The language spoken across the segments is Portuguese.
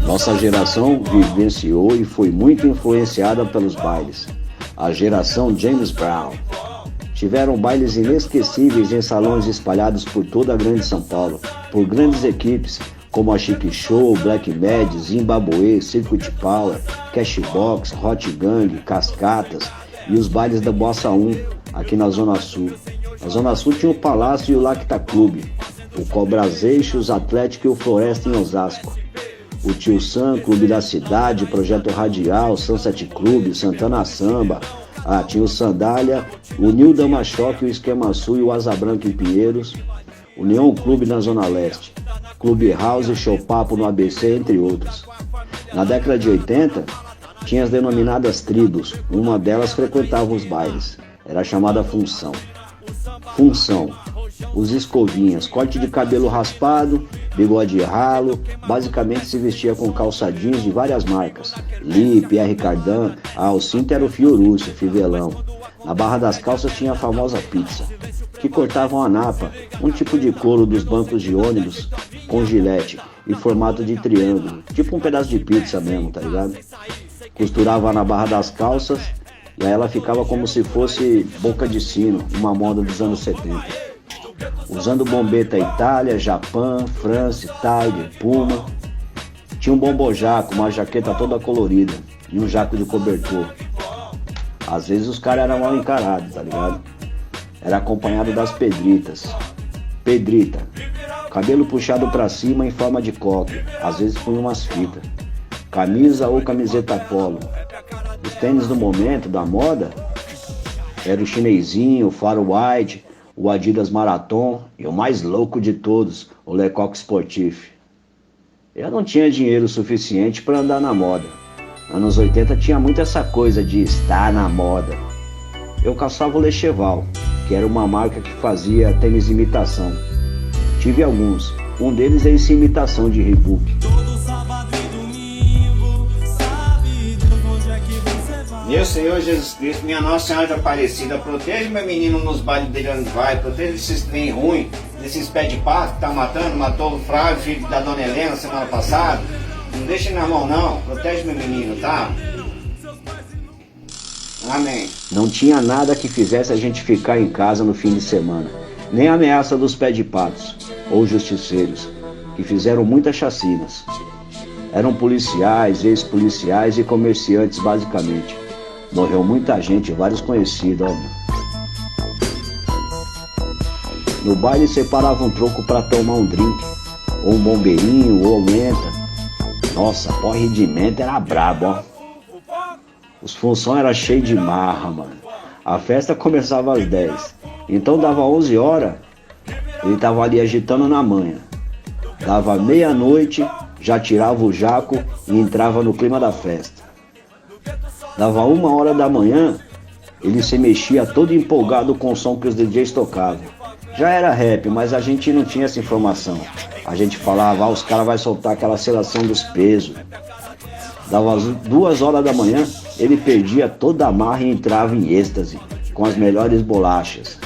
Nossa geração vivenciou e foi muito influenciada pelos bailes. A geração James Brown. Tiveram bailes inesquecíveis em salões espalhados por toda a grande São Paulo, por grandes equipes como a Chic Show, Black Mad, Zimbabwe, Circuit Power, Cashbox, Hot Gang, Cascatas e os bailes da Bossa 1 aqui na Zona Sul. Na Zona Sul tinha o Palácio e o Lacta Clube, o Cobras Eixos, Atlético e o Floresta em Osasco. O Tio Sam, Clube da Cidade, Projeto Radial, Sunset Clube, Santana Samba, tinha o Sandália, o Nil Damachoque, o Esquema Sul e o Asa Branca em Pinheiros, o Neon Clube na Zona Leste, Clube House e Show Papo no ABC, entre outros. Na década de 80, tinha as denominadas tribos, uma delas frequentava os bailes, era chamada Função. Função, os escovinhas, corte de cabelo raspado, bigode ralo, basicamente se vestia com calça jeans de várias marcas, Lee, Pierre Cardin, o cinto era o Fiorucci, Fivelão. Na barra das calças tinha a famosa pizza, que cortavam a napa, um tipo de couro dos bancos de ônibus com gilete e formato de triângulo, tipo um pedaço de pizza mesmo, tá ligado? Costurava na barra das calças e aí ela ficava como se fosse boca de sino, uma moda dos anos 70. Usando bombeta Itália, Japão, França, Tiger, Puma. Tinha um bombojaco, uma jaqueta toda colorida e um jaco de cobertor. Às vezes os caras eram mal encarados, tá ligado? Era acompanhado das pedritas. Pedrita, cabelo puxado pra cima em forma de coque, às vezes punha umas fitas. Camisa ou camiseta polo. Os tênis do momento, da moda, era o chinesinho, o Faro White, o Adidas Marathon e o mais louco de todos, o Lecoq Sportif. Eu não tinha dinheiro suficiente para andar na moda. Anos 80 tinha muito essa coisa de estar na moda. Eu caçava o Lecheval, que era uma marca que fazia tênis imitação. Tive alguns, um deles é essa imitação de Reebok. Meu Senhor Jesus Cristo, minha Nossa Senhora de Aparecida, protege meu menino nos bailes dele onde vai, protege esses trem ruim, desses pés de pato que tá matando, matou o Flávio, filho da Dona Helena, semana passada. Não deixa na mão não, protege meu menino, tá? Amém. Não tinha nada que fizesse a gente ficar em casa no fim de semana, nem a ameaça dos pés de patos, ou justiceiros, que fizeram muitas chacinas. Eram policiais, ex-policiais e comerciantes basicamente. Morreu muita gente, vários conhecidos, ó. No baile separava um troco pra tomar um drink, ou um bombeirinho, ou menta. Nossa, porre de menta era brabo, ó. Os função era cheio de marra, mano. A festa começava às 10, então dava 11 horas, ele tava ali agitando na manha. Dava meia-noite, já tirava o jaco e entrava no clima da festa. Dava 1h da manhã, ele se mexia todo empolgado com o som que os DJs tocavam. Já era rap, mas a gente não tinha essa informação. A gente falava, os caras vão soltar aquela seleção dos pesos. Dava 2h da manhã, ele perdia toda a marra e entrava em êxtase, com as melhores bolachas.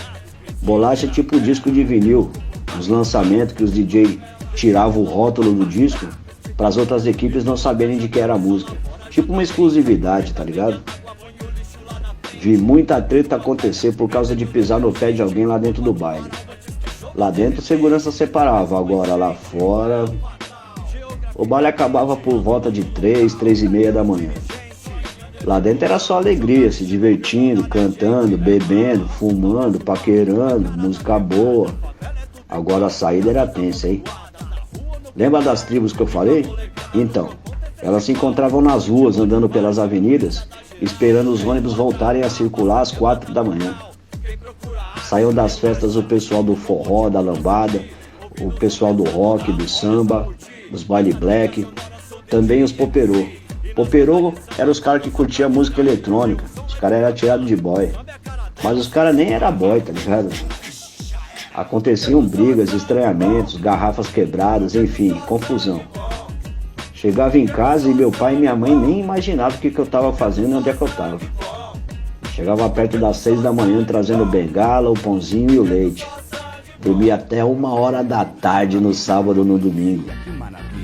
Bolacha tipo disco de vinil, os lançamentos que os DJs tiravam o rótulo do disco para as outras equipes não saberem de que era a música. Tipo uma exclusividade, tá ligado? Vi muita treta acontecer por causa de pisar no pé de alguém lá dentro do baile. Lá dentro segurança separava, agora lá fora... O baile acabava por volta de 3h da manhã. Lá dentro era só alegria, se divertindo, cantando, bebendo, fumando, paquerando, música boa. Agora a saída era tensa, hein? Lembra das tribos que eu falei? Então, elas se encontravam nas ruas, andando pelas avenidas, esperando os ônibus voltarem a circular às 4 da manhã. Saiu das festas o pessoal do forró, da lambada, o pessoal do rock, do samba, dos baile black, também os poperô. Poperô eram os caras que curtiam música eletrônica, os caras eram tirados de boy. Mas os caras nem eram boy, tá ligado? Aconteciam brigas, estranhamentos, garrafas quebradas, enfim, confusão. Chegava em casa e meu pai e minha mãe nem imaginavam o que eu tava fazendo e onde é que eu tava. Chegava perto das 6 da manhã trazendo bengala, o pãozinho e o leite. Dormi até 1h da tarde no sábado, no domingo.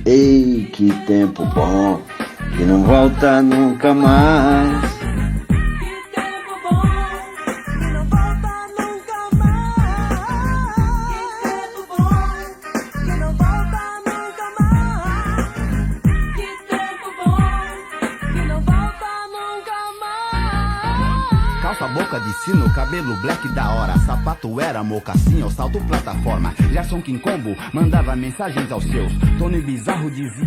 Ei, que tempo bom, que não volta nunca mais. Calça boca de sino, cabelo black da hora. Sapato era mocassim, ao salto plataforma. Gerson King Combo mandava mensagens aos seus. Tony Bizarro dizia